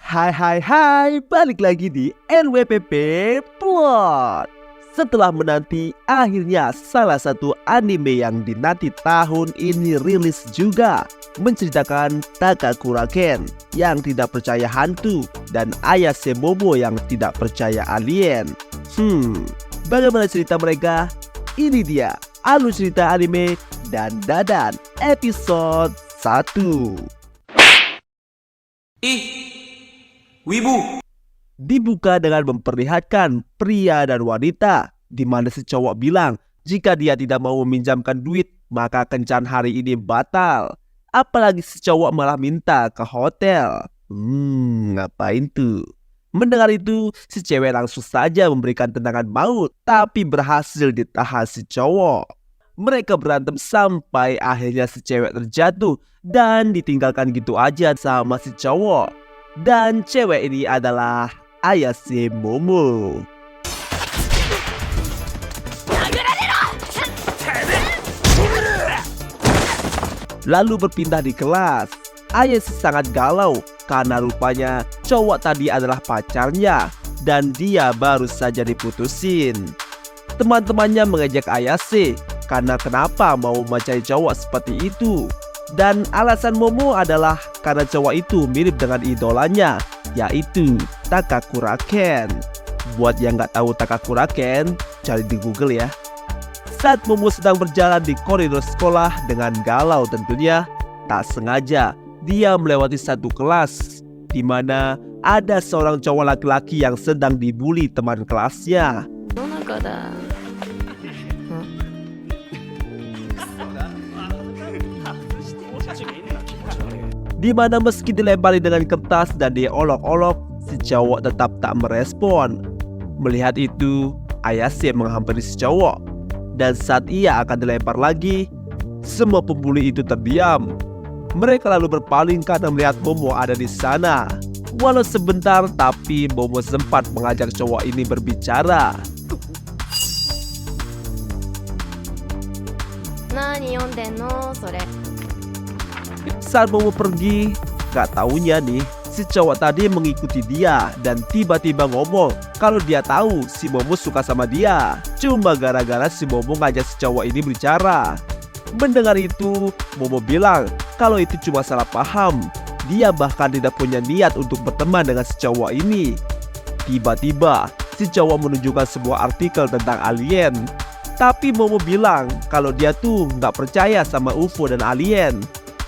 Hai, balik lagi di NWPP Plot. Setelah menanti, akhirnya salah satu anime yang dinanti tahun ini rilis juga, menceritakan Takakura-ken yang tidak percaya hantu dan Ayase Momo yang tidak percaya alien. Bagaimana cerita mereka? Ini dia alur cerita anime Dan Dadan episode 1. Wibu. Dibuka dengan memperlihatkan pria dan wanita, di mana si cowok bilang jika dia tidak mau meminjamkan duit maka kencan hari ini batal. Apalagi si cowok malah minta ke hotel. Ngapain tuh? Mendengar itu, si cewek langsung saja memberikan tendangan maut, tapi berhasil ditahan si cowok. Mereka berantem sampai akhirnya si cewek terjatuh dan ditinggalkan gitu aja sama si cowok. Dan cewek ini adalah Ayase Momo. Lalu berpindah di kelas. Ayase sangat galau karena rupanya cowok tadi adalah pacarnya dan dia baru saja diputusin. Teman-temannya mengejek Ayase karena kenapa mau mencari cowok seperti itu. Dan alasan Momo adalah karena cowok itu mirip dengan idolanya, yaitu Takakura-ken. Buat yang gak tahu Takakura-ken, cari di Google ya. Saat Momo sedang berjalan di koridor sekolah dengan galau tentunya, tak sengaja dia melewati satu kelas di mana ada seorang cowok laki-laki yang sedang dibully teman kelasnya. Di mana meski dilempari dengan kertas dan diolok-olok, si cowok tetap tak merespon. Melihat itu, Ayase menghampiri si cowok. Dan saat ia akan dilempar lagi, semua pembuli itu terdiam. Mereka lalu berpaling karena melihat Momo ada di sana. Walau sebentar, tapi Momo sempat mengajak cowok ini berbicara. Saat Momo pergi, gak taunya nih, si cowok tadi mengikuti dia dan tiba-tiba ngomong kalau dia tahu si Momo suka sama dia. Cuma gara-gara si Momo ngajak si cowok ini bicara. Mendengar itu, Momo bilang kalau itu cuma salah paham. Dia bahkan tidak punya niat untuk berteman dengan si cowok ini. Tiba-tiba, si cowok menunjukkan sebuah artikel tentang alien. Tapi Momo bilang kalau dia tuh gak percaya sama UFO dan alien.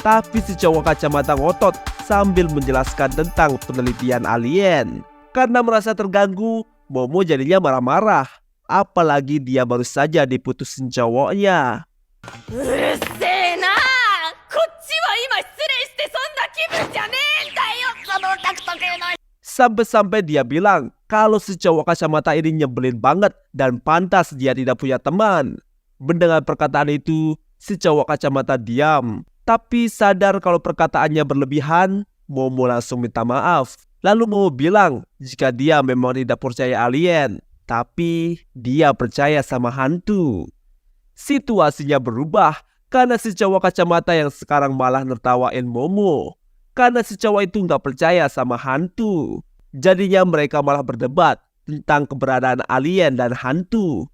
Tapi si cowok kacamata ngotot sambil menjelaskan tentang penelitian alien. Karena merasa terganggu, Momo jadinya marah-marah. Apalagi dia baru saja diputusin cowoknya. Sampai-sampai dia bilang kalau si cowok kacamata ini nyebelin banget dan pantas dia tidak punya teman. Mendengar perkataan itu, si cowok kacamata diam. Tapi sadar kalau perkataannya berlebihan, Momo langsung minta maaf. Lalu Momo bilang jika dia memang tidak percaya alien, tapi dia percaya sama hantu. Situasinya berubah karena si cowok kacamata yang sekarang malah nertawain Momo. Karena si cowok itu nggak percaya sama hantu. Jadinya mereka malah berdebat tentang keberadaan alien dan hantu.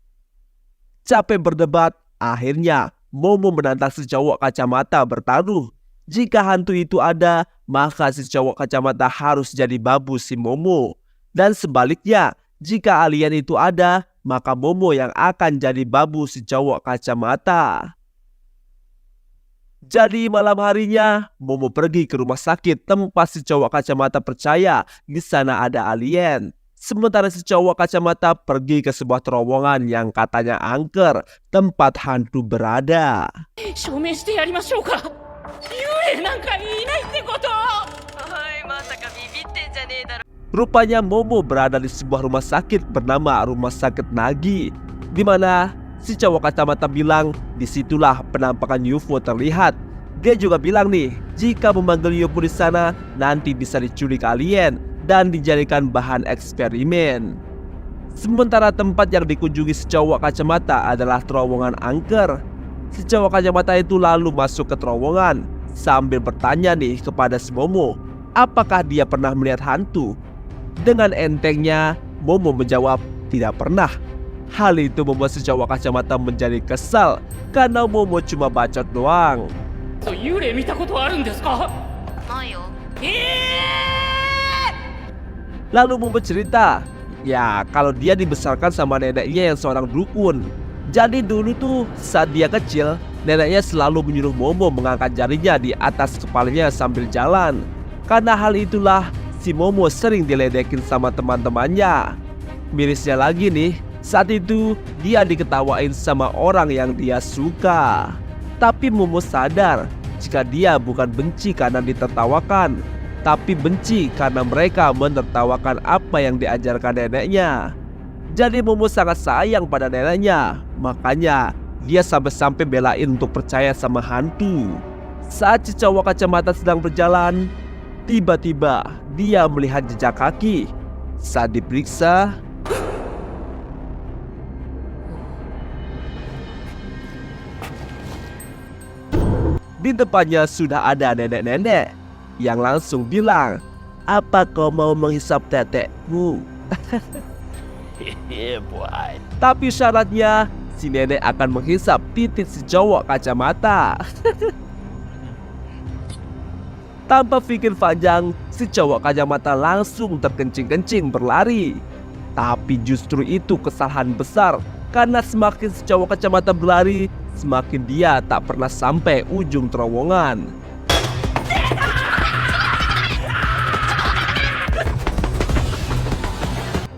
Capek berdebat, akhirnya Momo menantang si cowok kacamata bertaruh. Jika hantu itu ada, maka si cowok kacamata harus jadi babu si Momo. Dan sebaliknya, jika alien itu ada, maka Momo yang akan jadi babu si cowok kacamata. Jadi malam harinya, Momo pergi ke rumah sakit tempat si cowok kacamata percaya di sana ada alien. Sementara si cowok kacamata pergi ke sebuah terowongan yang katanya angker, tempat hantu berada. Rupanya Momo berada di sebuah rumah sakit bernama Rumah Sakit Nagi, di mana si cowok kacamata bilang disitulah penampakan UFO terlihat. Dia juga bilang nih, jika memanggil UFO di sana nanti bisa diculik alien dan dijadikan bahan eksperimen. Sementara tempat yang dikunjungi si cowok kacamata adalah terowongan angker. Si cowok kacamata itu lalu masuk ke terowongan sambil bertanya nih kepada si Momo, apakah dia pernah melihat hantu? Dengan entengnya, Momo menjawab tidak pernah. Hal itu membuat si cowok kacamata menjadi kesal karena Momo cuma bacot doang. 幽霊見たことあるんですか？ないよ。 Lalu Momo cerita, ya kalau dia dibesarkan sama neneknya yang seorang dukun. Jadi dulu tuh saat dia kecil, neneknya selalu menyuruh Momo mengangkat jarinya di atas kepalanya sambil jalan. Karena hal itulah si Momo sering diledekin sama teman-temannya. Mirisnya lagi nih, saat itu dia diketawain sama orang yang dia suka. Tapi Momo sadar jika dia bukan benci karena ditertawakan, tapi benci karena mereka menertawakan apa yang diajarkan neneknya. Jadi Momo sangat sayang pada neneknya, makanya dia sampai-sampai belain untuk percaya sama hantu. Saat si cowok kacamata sedang berjalan, tiba-tiba dia melihat jejak kaki. Saat diperiksa, di depannya sudah ada nenek-nenek yang langsung bilang, "Apa kau mau menghisap tetekmu?" Tapi syaratnya si nenek akan menghisap titik si cowok kacamata. Tanpa pikir panjang, si cowok kacamata langsung terkencing-kencing berlari. Tapi justru itu kesalahan besar, karena semakin si cowok kacamata berlari, semakin dia tak pernah sampai ujung terowongan.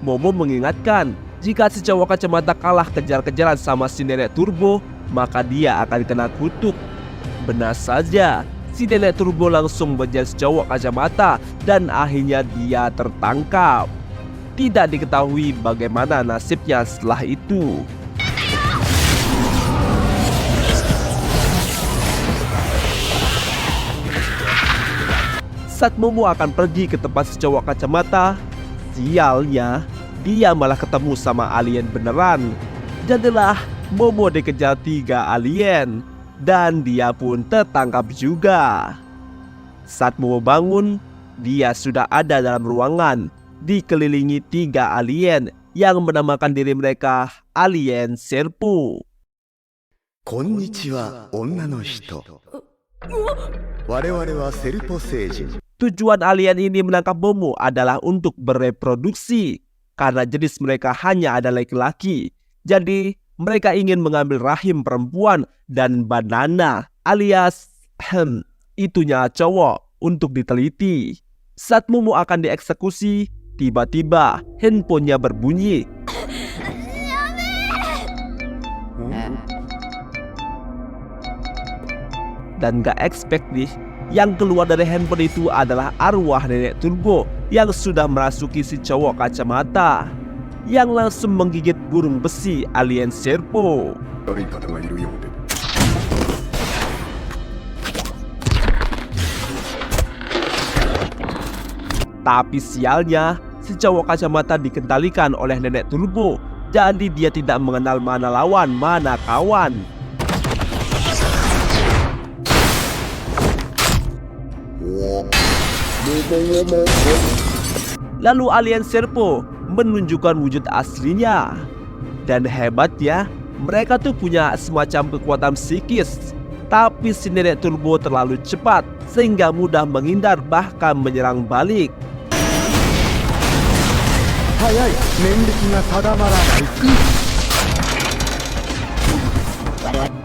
Momo mengingatkan, jika si cowok kacamata kalah kejar-kejaran sama si nenek turbo, maka dia akan kena kutuk. Benar saja, si nenek turbo langsung mengejar si cowok kacamata dan akhirnya dia tertangkap. Tidak diketahui bagaimana nasibnya setelah itu. Saat Momo akan pergi ke tempat si cowok kacamata, sialnya dia malah ketemu sama alien beneran. Jadilah Momo dikejar 3 alien dan dia pun tertangkap juga. Saat Momo bangun, dia sudah ada dalam ruangan dikelilingi 3 alien yang menamakan diri mereka alien Serpo. Konnichiwa, onna no hito. Wareware wa Serpo seijin. Tujuan alien ini menangkap Momo adalah untuk bereproduksi. Karena jenis mereka hanya ada laki-laki. Jadi mereka ingin mengambil rahim perempuan dan banana alias itunya cowok untuk diteliti. Saat Momo akan dieksekusi, tiba-tiba handphonenya berbunyi. Dan gak expect nih, yang keluar dari handphone itu adalah arwah nenek turbo yang sudah merasuki si cowok kacamata, yang langsung menggigit burung besi alien Serpo. Tapi sialnya, si cowok kacamata dikendalikan oleh nenek turbo, jadi dia tidak mengenal mana lawan, mana kawan. Lalu alien Serpo menunjukkan wujud aslinya. Dan hebatnya, mereka tuh punya semacam kekuatan psikis. Tapi si nenek turbo terlalu cepat sehingga mudah menghindar bahkan menyerang balik.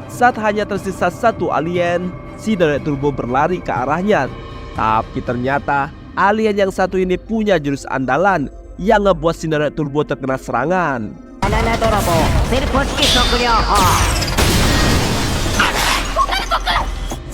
Saat hanya tersisa 1 alien, si nenek turbo berlari ke arahnya. Tapi ternyata alien yang satu ini punya jurus andalan yang ngebuat si nenek turbo terkena serangan.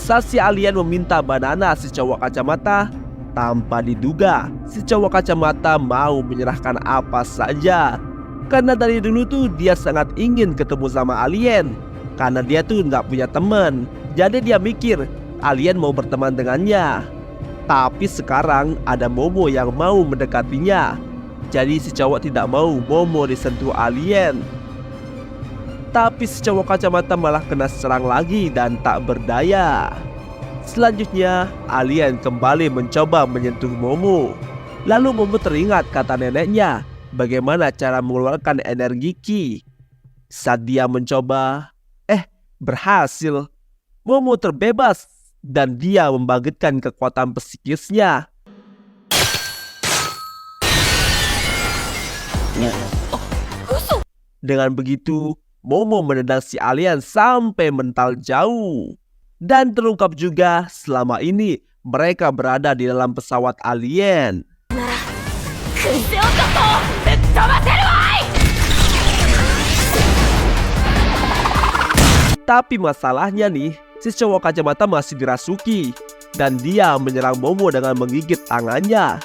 Saat si alien meminta banana si cowok kacamata, tanpa diduga si cowok kacamata mau menyerahkan apa saja. Karena dari dulu tuh dia sangat ingin ketemu sama alien. Karena dia tuh nggak punya teman, jadi dia mikir alien mau berteman dengannya. Tapi sekarang ada Momo yang mau mendekatinya. Jadi si cowok tidak mau Momo disentuh alien. Tapi si cowok kacamata malah kena serang lagi dan tak berdaya. Selanjutnya, alien kembali mencoba menyentuh Momo. Lalu Momo teringat kata neneknya, bagaimana cara mengeluarkan energi ki. Saat dia mencoba, berhasil. Momo terbebas dan dia membangkitkan kekuatan psikisnya. Dengan begitu, Momo menendang si alien sampai mental jauh. Dan terungkap juga selama ini mereka berada di dalam pesawat alien. Tapi masalahnya nih, si cowok kacamata masih dirasuki dan dia menyerang Momo dengan menggigit tangannya.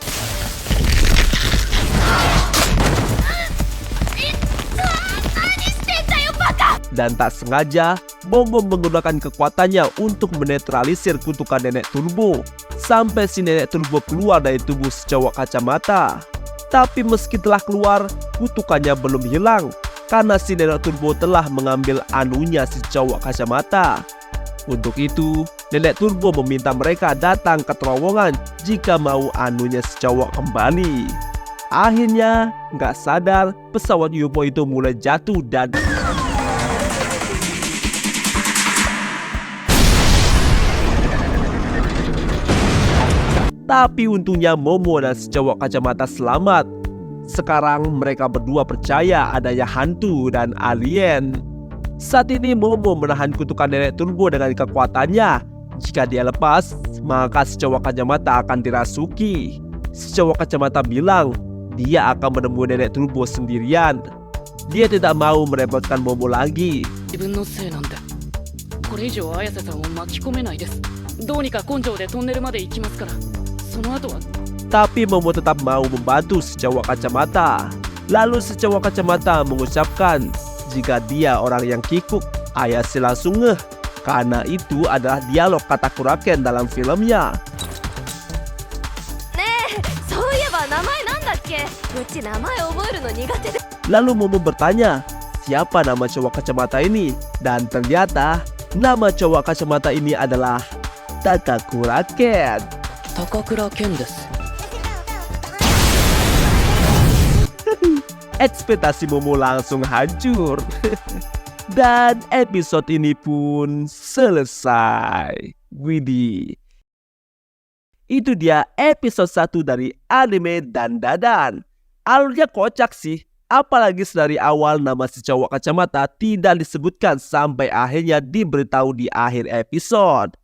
Dan tak sengaja, Momo menggunakan kekuatannya untuk menetralisir kutukan nenek turbo sampai si nenek turbo keluar dari tubuh si cowok kacamata. Tapi meski telah keluar, kutukannya belum hilang karena si nenek turbo telah mengambil anunya si cowok kacamata. Untuk itu, nenek turbo meminta mereka datang ke terowongan jika mau anunya si cowok kembali. Akhirnya, nggak sadar pesawat UFO itu mulai jatuh dan tapi untungnya Momo dan si cowok kacamata selamat. Sekarang mereka berdua percaya adanya hantu dan alien. Saat ini Momo menahan kutukan nenek turbo dengan kekuatannya. Jika dia lepas, maka si cowok kacamata akan dirasuki. Si cowok kacamata bilang dia akan menemui nenek turbo sendirian. Dia tidak mau merepotkan Momo lagi. 自分のせいなんでこれ以上綾瀬さんを巻き込めないです。どうにか根性でトンネルまで行きますからその後は Tapi Momo tetap mau membantu si cowok kacamata. Lalu si cowok kacamata mengucapkan jika dia orang yang kikuk. Ayase langsung ngeh karena itu adalah dialog kata Kuraken dalam filmnya. Lalu Momo bertanya, siapa nama cowok kacamata ini? Dan ternyata nama cowok kacamata ini adalah Takakuraken. 高倉健です。 Ekspektasi Momo langsung hancur. Dan episode ini pun selesai. Widih. Itu dia episode 1 dari anime Dandadan. Alurnya kocak sih. Apalagi dari awal nama si cowok kacamata tidak disebutkan sampai akhirnya diberitahu di akhir episode.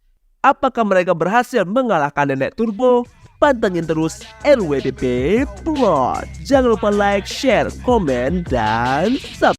Apakah mereka berhasil mengalahkan nenek turbo? Pantengin terus RWTP Plot. Jangan lupa like, share, komen, dan subscribe.